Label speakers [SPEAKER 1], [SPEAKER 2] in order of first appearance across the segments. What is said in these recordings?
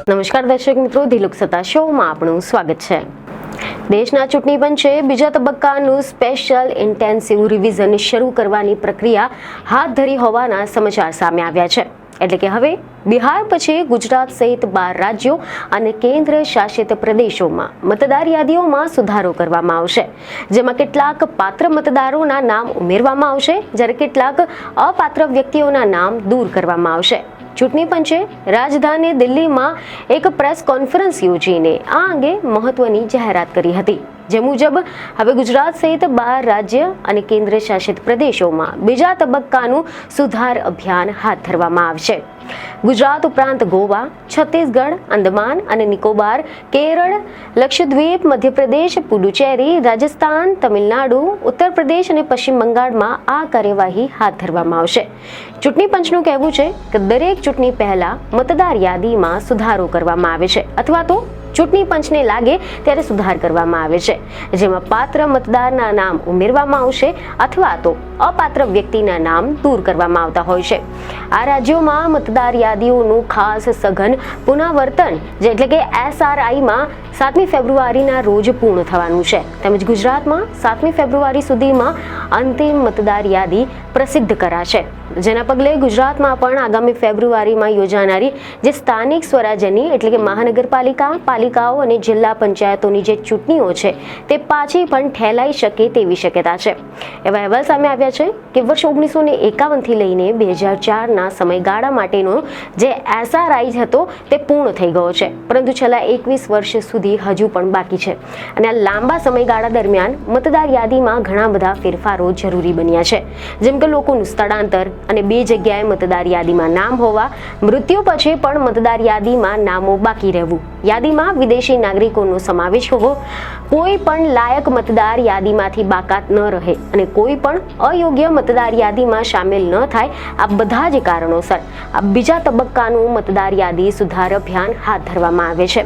[SPEAKER 1] નમસ્કાર દર્શક મિત્રો, ધી સત્તા શોમાં આપનું સ્વાગત છે. દેશના ચૂંટણી પંચે બીજા તબક્કાનું સ્પેશિયલ ઇન્ટેન્સિવ રિવિઝન શરૂ કરવાની પ્રક્રિયા હાથ ધરી હોવાના સમાચાર સામે આવ્યા છે. એટલે કે હવે બિહાર પછી ગુજરાત સહિત 12 રાજ્યો અને કેન્દ્ર શાસિત પ્રદેશોમાં મતદાર યાદીઓમાં સુધારો કરવામાં આવશે, જેમાં કેટલાક પાત્ર મતદારોના નામ ઉમેરવામાં આવશે, જ્યારે કેટલાક અપાત્ર વ્યક્તિઓના નામ દૂર કરવામાં આવશે. ચૂંટણી પંચે રાજધાની દિલ્હીમાં એક પ્રેસ કોન્ફરન્સ યોજીને આ અંગે મહત્વની જાહેરાત કરી હતી. જે મુજબ હવે ગુજરાત સહિત 12 રાજ્ય અને કેન્દ્ર શાસિત પ્રદેશોમાં બીજા તબક્કાનું સુધાર અભિયાન હાથ ધરવામાં આવશે. ગુજરાત ઉપરાંત ગોવા, છત્તીસગઢ, અંદમાન અને નિકોબાર, કેરળ, લક્ષદ્વીપ, મધ્યપ્રદેશ, પુડુચેરી, રાજસ્થાન, તમિલનાડુ, ઉત્તર પ્રદેશ અને પશ્ચિમ બંગાળમાં આ કાર્યવાહી હાથ ધરવામાં આવશે. ચૂંટણી પંચનું કહેવું છે કે દરેક ચૂંટણી પહેલા મતદાર યાદીમાં સુધારો કરવામાં આવે છે અથવા તો ચૂંટણી પંચને લાગે ત્યારે સુધાર કરવામાં આવે છે, જેમાં પાત્ર મતદારના નામ ઉમેરવામાં આવશે અથવા તો અપાત્ર વ્યક્તિના નામ દૂર કરવામાં આવતા હોય છે. આ રાજ્યોમાં મતદાર યાદીઓનું ખાસ સઘન પુનરાવર્તન એટલે કે SRIમાં 7મી ફેબ્રુઆરીના રોજ પૂર્ણ થવાનું છે. તેમજ ગુજરાતમાં 7મી ફેબ્રુઆરી સુધીમાં અંતિમ મતદાર યાદી પ્રસિદ્ધ કરાશે. જેના પગલે ગુજરાતમાં પણ આગામી ફેબ્રુઆરીમાં યોજાનારી જે સ્થાનિક સ્વરાજ્યની એટલે કે મહાનગરપાલિકા, પાલિકાઓ અને જિલ્લા પંચાયતોની જે ચૂંટણીઓ છે તે પાછી પણ ઠેલાઈ શકે તેવી શક્યતા છે. એવા અહેવાલ સામે આવ્યા છે કે વર્ષ 1951થી લઈને 2004ના સમયગાળા માટેનો જે SRI હતો તે પૂર્ણ થઈ ગયો છે, પરંતુ છેલ્લા 21 વર્ષ સુધી હજુ પણ બાકી છે. અને આ લાંબા સમયગાળા દરમિયાન મતદાર યાદીમાં ઘણા બધા ફેરફારો જરૂરી બન્યા છે, જેમ કે લોકોનું સ્થળાંતર અને 2 જગ્યાએ મતદાર યાદીમાં નામ હોવા, મૃત્યુ પછી પણ મતદાર યાદીમાં નામો બાકી રહેવું, યાદીમાં વિદેશી નાગરિકોનો સમાવેશ હોવો, કોઈ પણ લાયક મતદાર યાદીમાંથી બાકાત ન રહે અને કોઈ પણ અયોગ્ય મતદાર યાદીમાં સામેલ ન થાય. આ બધા જ કારણોસર આ બીજા તબક્કાનું મતદાર યાદી સુધાર અભિયાન હાથ ધરવામાં આવે છે,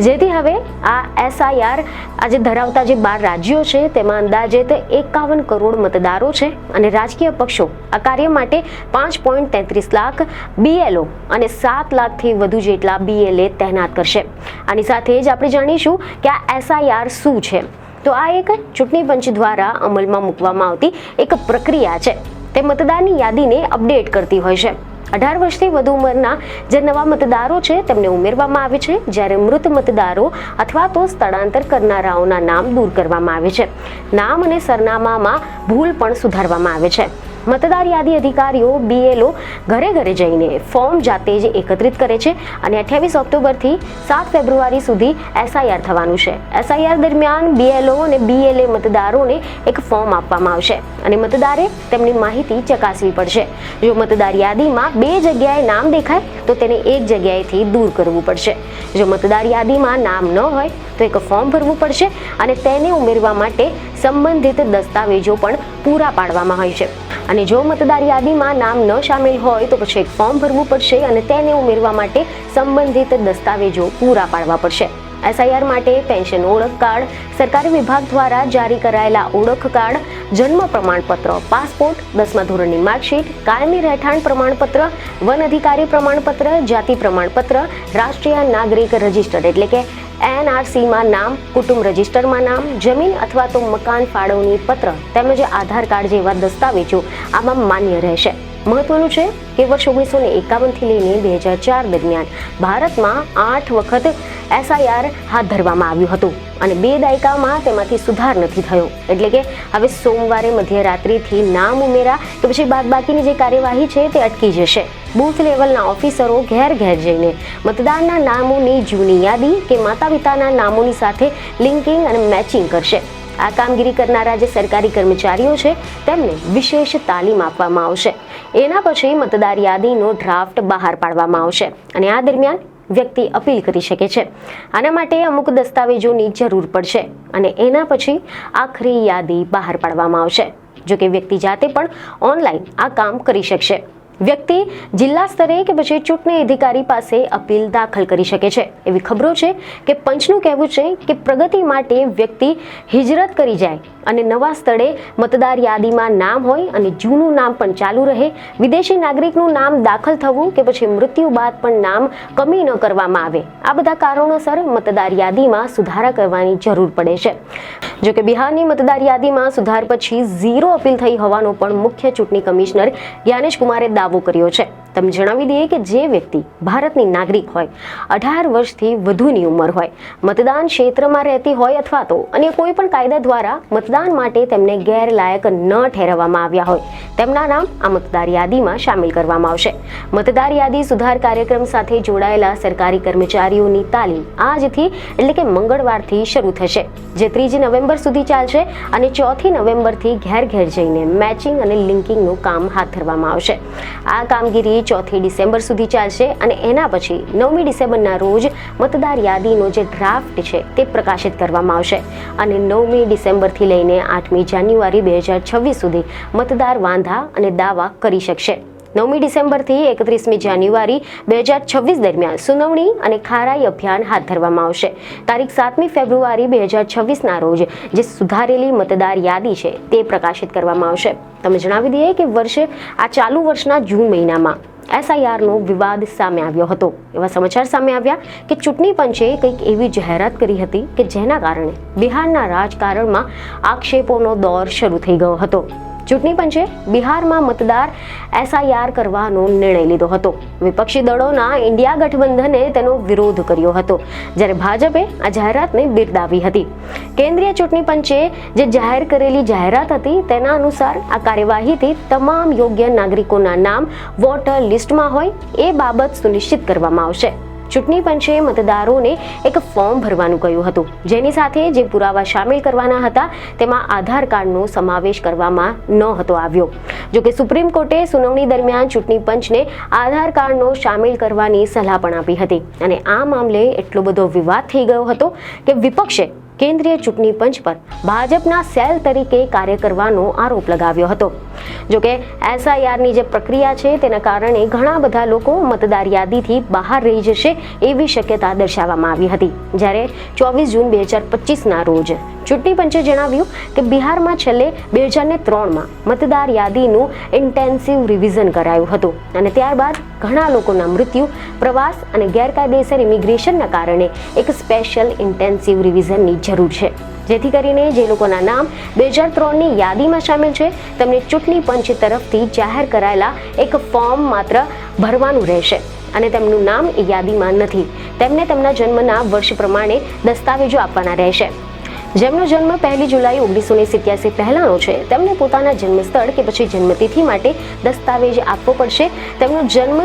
[SPEAKER 1] જેથી હવે આ SIR આજે ધરાવતા જે 12 રાજ્યો છે તેમાં અંદાજિત 51 કરોડ મતદારો છે અને રાજકીય પક્ષો આ કાર્ય માટે 5.33 લાખ BLO અને 7 લાખથી વધુ જેટલા BLA તૈનાત કરશે. આની સાથે જ આપણે જાણીશું કે આ SIR શું છે. તો આ એક ચૂંટણી પંચ દ્વારા અમલમાં મૂકવામાં આવતી એક પ્રક્રિયા છે. તે મતદારની યાદીને અપડેટ કરતી હોય છે. 18 વર્ષથી વધુ ઉંમરના જે નવા મતદારો છે તેમને ઉમેરવામાં આવે છે, જ્યારે મૃત મતદારો અથવા તો સ્થળાંતર કરનારાઓના નામ દૂર કરવામાં આવે છે. નામ અને સરનામામાં ભૂલ પણ સુધારવામાં આવે છે. મતદાર યાદી અધિકારીઓ BLO ઘરે ઘરે જઈને ફોર્મ જાતે જ એકત્રિત કરે છે અને 28 ઓક્ટોબરથી 7 ફેબ્રુઆરી સુધી SIR થવાનું છે. SIR દરમિયાન BLO અને BLA મતદારોને એક ફોર્મ આપવામાં આવશે અને મતદારે તેમની માહિતી ચકાસવી પડશે. જો મતદાર યાદીમાં 2 જગ્યાએ નામ દેખાય તો તેને એક જગ્યાએથી દૂર કરવું પડશે. જો મતદાર યાદીમાં નામ ન હોય તો એક ફોર્મ ભરવું પડશે અને તેને ઉમેરવા માટે સંબંધિત દસ્તાવેજો પણ પૂરા પાડવામાં હોય છે. અને જો મતદાર યાદીમાં નામ ન સામેલ હોય તો પછી એક ફોર્મ ભરવું પડશે અને તેને ઉમેરવા માટે સંબંધિત દસ્તાવેજો પૂરા પાડવા પડશે. SIR માટે પેન્શન ઓળખ કાર્ડ, સરકારી વિભાગ દ્વારા જારી કરાયેલા ઓળખ કાર્ડ, જન્મ પ્રમાણપત્ર, પાસપોર્ટ, 10મા ધોરણની માર્કશીટ, કાયમી રહેઠાણ પ્રમાણપત્ર, વન અધિકારી પ્રમાણપત્ર, જાતિ પ્રમાણપત્ર, રાષ્ટ્રીય નાગરિક રજિસ્ટર એટલે કે NRCમાં નામ, કુટુંબ રજિસ્ટરમાં નામ, જમીન અથવા તો મકાન ફાળવણી પત્ર તેમજ આધાર કાર્ડ જેવા દસ્તાવેજો આમાં માન્ય રહેશે. મહત્વનું છે કે વર્ષ 1951થી લઈને 2004 દરમિયાન ભારતમાં 8 વખત SIR હાથ ધરવામાં આવ્યું હતું અને 2 દાયકામાં તેમાંથી સુધાર નથી થયો. એટલે કે હવે સોમવારે મધ્યરાત્રિથી નામ ઉમેરા કે પછી બાદબાકીની જે કાર્યવાહી છે તે અટકી જશે. બૂથ લેવલના ઓફિસરો ઘેર ઘેર જઈને મતદારના નામોની જૂની યાદી કે માતા પિતાના નામોની સાથે લિંકિંગ અને મેચિંગ કરશે. આ કામગીરી કરનારા જે સરકારી કર્મચારીઓ છે તેમને વિશેષ તાલીમ આપવામાં આવશે. એના પછી મતદાર યાદીનો ડ્રાફ્ટ બહાર પાડવામાં આવશે અને આ દરમિયાન વ્યક્તિ અપીલ કરી શકે છે. આના માટે અમુક દસ્તાવેજોની જરૂર પડશે અને એના પછી આખરી યાદી બહાર પાડવામાં આવશે. જો કે વ્યક્તિ જાતે પણ ઓનલાઈન આ કામ કરી શકશે. વ્યક્તિ જિલ્લા સ્તરે કે પછી ચૂંટણી અધિકારી પાસે અપીલ દાખલ કરી શકે છે. એવી ખબરો છે કે પંચનું કહેવું છે કે પ્રગતિ માટે વ્યક્તિ હિજરત કરી જાય અને નવા સ્થળે મતદાર યાદીમાં નામ હોય અને જૂનું નામ પણ ચાલુ રહે, વિદેશી નાગરિકનું નામ દાખલ થવું કે પછી મૃત્યુ બાદ પણ નામ કમી ન કરવામાં આવે, આ બધા કારણોસર મતદાર યાદીમાં સુધારા કરવાની જરૂર પડે છે. જો કે બિહારની મતદાર યાદીમાં સુધાર પછી 0 અપીલ થઈ હોવાનો પણ મુખ્ય ચૂંટણી કમિશનર જ્ઞાનેશ કુમારે દાવો કર્યો છે. તમને જણાવી દઈએ કે જે વ્યક્તિ ભારતની નાગરિક હોય, 18 વર્ષથી વધુની ઉંમર હોય, મતદાન ક્ષેત્રમાં રહેતી હોય અથવા તો અન્ય કોઈ પણ કાયદા દ્વારા મતદાન માટે તેમને ગેરલાયક ન ઠેરવવામાં આવ્યા હોય, તેમના નામ આ મતદાર યાદીમાં સામેલ કરવામાં આવશે. મતદાર યાદી સુધાર કાર્યક્રમ સાથે જોડાયેલા સરકારી કર્મચારીઓની તાલીમ આજથી એટલે કે મંગળવારથી શરૂ થશે, જે 3 નવેમ્બર સુધી ચાલશે અને 4 નવેમ્બરથી ઘેર ઘેર જઈને મેચિંગ અને લિંકિંગનું કામ હાથ ધરવામાં આવશે. આ કામગીરી 4 ડિસેમ્બર સુધી ચાલશે અને એના પછી 9મી ડિસેમ્બરના રોજ મતદાર યાદીનો જે ડ્રાફ્ટ છે તે પ્રકાશિત કરવામાં આવશે અને 9મી ડિસેમ્બરથી લઈને 8મી જાન્યુઆરી 2026 સુધી મતદાર વાંધા અને દાવા કરી શકશે. 9મી ડિસેમ્બરથી 31મી જાન્યુઆરી 2026 દરમિયાન સુનાવણી અને ખારાઈ અભિયાન હાથ ધરવામાં આવશે. તારીખ 7મી ફેબ્રુઆરી 2026ના રોજ જે સુધારેલી મતદાર યાદી છે તે પ્રકાશિત કરવામાં આવશે. તમે જણાવી દઈએ કે ચાલુ વર્ષના જૂન મહિનામાં SIRનો વિવાદ સામે આવ્યો હતો. એવા સમાચાર સામે આવ્યા કે ચૂંટણી પંચે કંઈક એવી જાહેરાત કરી હતી કે જેના કારણે બિહારના રાજકારણમાં આક્ષેપોનો દોર શરૂ થઈ ગયો હતો. ચૂંટણી પંચે બિહારમાં મતદાર SIR કરવાનો નિર્ણય લીધો હતો. વિપક્ષી દળોના ઇન્ડિયા ગઠબંધને તેનો વિરોધ કર્યો હતો, જ્યારે ભાજપે આ જાહેરાતને બિરદાવી હતી. કેન્દ્રીય ચૂંટણી પંચે જે જાહેર કરેલી જાહેરાત હતી તેના અનુસાર આ કાર્યવાહીથી તમામ યોગ્ય નાગરિકોના નામ વોટર લિસ્ટમાં હોય એ બાબત સુનિશ્ચિત કરવામાં આવશે. ચૂંટણી પંચે મતદારોને એક ફોર્મ ભરવાનું કહ્યું હતું, જેની સાથે જે પુરાવા સામેલ કરવાના હતા તેમાં આધાર કાર્ડનો સમાવેશ કરવામાં નહોતો આવ્યો. જોકે સુપ્રીમ કોર્ટે સુનાવણી દરમિયાન ચૂંટણી પંચને આધાર કાર્ડનો સામેલ કરવાની સલાહ પણ આપી હતી અને આ મામલે એટલો બધો વિવાદ થઈ ગયો હતો કે વિપક્ષે કેન્દ્રીય ચૂંટણી પંચ પર ભાજપના સેલ તરીકે કાર્ય કરવાનો આરોપ લગાવ્યો હતો. જોકે SIRની જે પ્રક્રિયા છે તેના કારણે ઘણા બધા લોકો મતદાર યાદીથી બહાર રહી જશે એવી શક્યતા દર્શાવવામાં આવી હતી. જ્યારે 24 જૂન 2025ના રોજ ચૂંટણી પંચે જણાવ્યું કે બિહારમાં છેલ્લે 2003માં મતદાર યાદીનું ઇન્ટેન્સિવ રિવિઝન કરાયું હતું અને ત્યારબાદ ઘણા લોકોના મૃત્યુ, પ્રવાસ અને ગેરકાયદેસર ઇમિગ્રેશનના કારણે એક સ્પેશિયલ ઇન્ટેન્સિવ રિવિઝનની જરૂર છે, જેથી કરીને જે લોકોના નામ 2003ની યાદીમાં સામેલ છે તેમને ચૂંટણી પંચ તરફથી જાહેર કરાયેલા એક ફોર્મ માત્ર ભરવાનું રહેશે અને તેમનું નામ એ યાદીમાં નથી. તેમને તેમના જન્મના વર્ષ પ્રમાણે દસ્તાવેજો આપવાના રહેશે. જેમનો જન્મ 1 જુલાઈ 1987 પહેલાનો છે તેમને પોતાના જન્મસ્થળ કે પછી જન્મતિથિ માટે દસ્તાવેજ આપવો પડશે. તેમનો જન્મ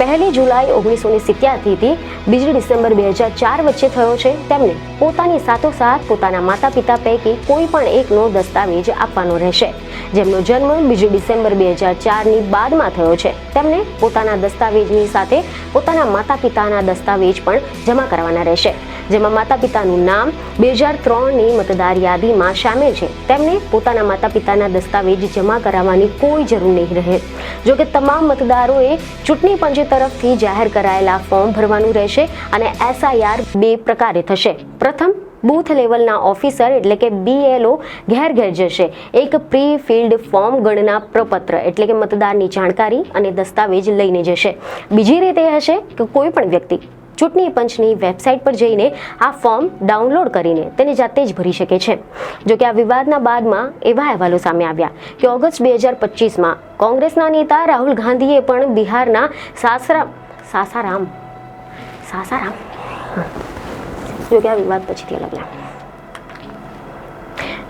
[SPEAKER 1] 1 જુલાઈ 1987 થી 2 ડિસેમ્બર 2004 વચ્ચે થયો છે તેમને પોતાની સાથોસાથ પોતાના માતા પિતા પૈકી કોઈ પણ એકનો દસ્તાવેજ આપવાનો રહેશે. જેમનો જન્મ 2 ડિસેમ્બર 2004ની બાદમાં થયો છે તેમને પોતાના દસ્તાવેજની સાથે પોતાના માતા પિતાના દસ્તાવેજ પણ જમા કરવાના રહેશે. જેમાં માતા પિતાનું નામ 2003ની મતદાર યાદીમાં સામેલ છે તેમને પોતાના માતા પિતાના દસ્તાવેજ જમા કરાવવાની કોઈ જરૂર નહીં રહે. જોકે તમામ મતદારોએ ચૂંટણી પંચ તરફથી જાહેર કરાયેલા ફોર્મ ભરવાનું રહેશે અને SIR 2 પ્રકારે થશે. પ્રથમ, બૂથ લેવલના ઓફિસર એટલે કે BLO ઘેર ઘેર જશે એક પ્રી ફિલ્ડ ફોર્મ ગણના પ્રપત્ર એટલે કે મતદારની જાણકારી અને દસ્તાવેજ લઈને જશે. બીજી રીતે હશે કે કોઈ પણ વ્યક્તિ ચૂંટણી પંચની વેબસાઇટ પર જઈને આ ફોર્મ ડાઉનલોડ કરીને તેને જાતે જ ભરી શકે છે. જોકે આ વિવાદના બાદમાં એવા અહેવાલો સામે આવ્યા કે ઓગસ્ટ 2025માં કોંગ્રેસના નેતા રાહુલ ગાંધીએ પણ બિહારના સાસારામ જોકે આ વિવાદ પછીથી અલગ લાગ્યા.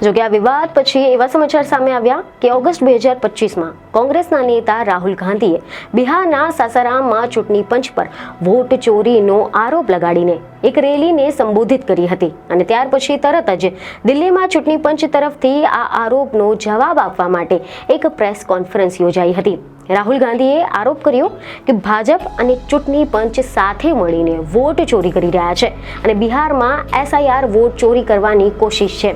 [SPEAKER 1] જોકે આ વિવાદ પછી એવા સમાચાર સામે આવ્યા કે ઓગસ્ટ 2025માં કોંગ્રેસના નેતા રાહુલ ગાંધીએ બિહારના સાસારામમાં ચૂંટણી પંચ પર વોટ ચોરીનો આરોપ લગાડીને એક રેલીને સંબોધિત કરી હતી અને ત્યાર પછી તરત જ દિલ્હીમાં ચૂંટણી પંચ તરફથી આ આરોપનો જવાબ આપવા માટે એક પ્રેસ કોન્ફરન્સ યોજાઈ હતી. રાહુલ ગાંધીએ આરોપ કર્યો કે ભાજપ અને ચૂંટણી પંચ સાથે મળીને વોટ ચોરી કરી રહ્યા છે અને બિહારમાં SIR વોટ ચોરી કરવાની કોશિશ છે,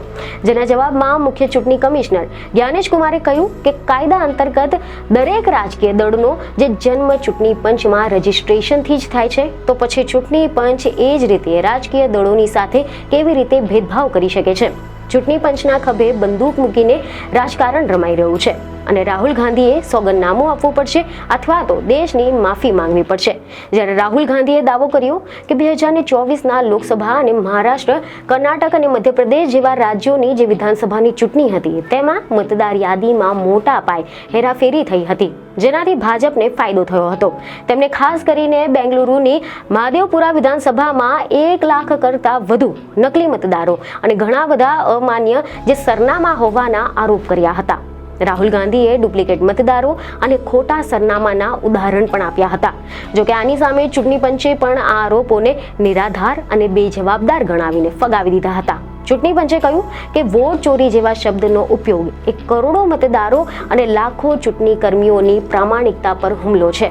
[SPEAKER 1] જેના જવાબમાં મુખ્ય ચૂંટણી કમિશનર જ્ઞાનેશ કુમારે કહ્યું કે કાયદા અંતર્ગત દરેક રાજકીય દળનો જે જન્મ ચૂંટણી પંચમાં રજીસ્ટ્રેશનથી જ થાય છે, તો પછી ચૂંટણી પંચ એ જ રીતે રાજકીય દળોની સાથે કેવી રીતે ભેદભાવ કરી શકે છે? ચૂંટણી પંચના ખભે બંદૂક મૂકીને રાજકારણ રમાઈ રહ્યું છે અને રાહુલ ગાંધીએ સોગંદનામું આપવું પડશે અથવા તો દેશની માફી માંગવી પડશે. જ્યારે રાહુલ ગાંધીએ દાવો કર્યો કે 2024ના લોકસભા અને મહારાષ્ટ્ર, કર્ણાટક અને મધ્યપ્રદેશ જેવા રાજ્યોની જે વિધાનસભાની ચૂંટણી હતી તેમાં મતદાર યાદીમાં મોટા પાયે હેરાફેરી થઈ હતી, જેનાથી ભાજપને ફાયદો થયો હતો. તેમણે ખાસ કરીને બેંગલુરુની મહાદેવપુરા વિધાનસભામાં 1 લાખ કરતાં વધુ નકલી મતદારો અને ઘણા બધા અમાન્ય જે સરનામા હોવાના આરોપ કર્યા હતા. રાહુલ ગાંધીએ ડુપ્લિકેટ મતદારો અને ખોટા સરનામાના ઉદાહરણ પણ આપ્યા હતા. જોકે આની સામે ચૂંટણી પંચે પણ આ આરોપોને નિરાધાર અને બેજવાબદાર ગણાવીને ફગાવી દીધા હતા. ચૂંટણી પંચે કહ્યું કે વોટ ચોરી જેવા શબ્દનો ઉપયોગ એ કરોડો મતદારો અને લાખો ચૂંટણી કર્મીઓની પ્રામાણિકતા પર હુમલો છે.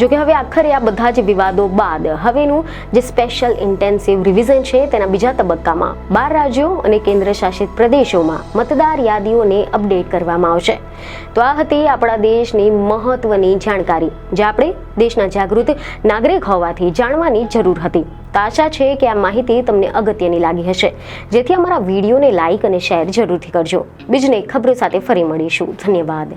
[SPEAKER 1] જોકે હવે આખરે આ બધા જ વિવાદો બાદ હવેનું જે સ્પેશિયલ ઇન્ટેન્સિવ રિવિઝન છે તેના બીજા તબક્કામાં 12 રાજ્યો અને કેન્દ્ર શાસિત પ્રદેશોમાં મતદાર યાદીઓને અપડેટ કરવામાં આવશે. તો આ હતી આપણા દેશની મહત્વની જાણકારી, જે આપણે દેશના જાગૃત નાગરિક હોવાથી જાણવાની જરૂર હતી. તો આશા છે કે આ માહિતી તમને અગત્યની લાગી હશે, જેથી અમારા વિડીયોને લાઇક અને શેર જરૂરથી કરજો. બીજને ખબરો સાથે ફરી મળીશું. ધન્યવાદ.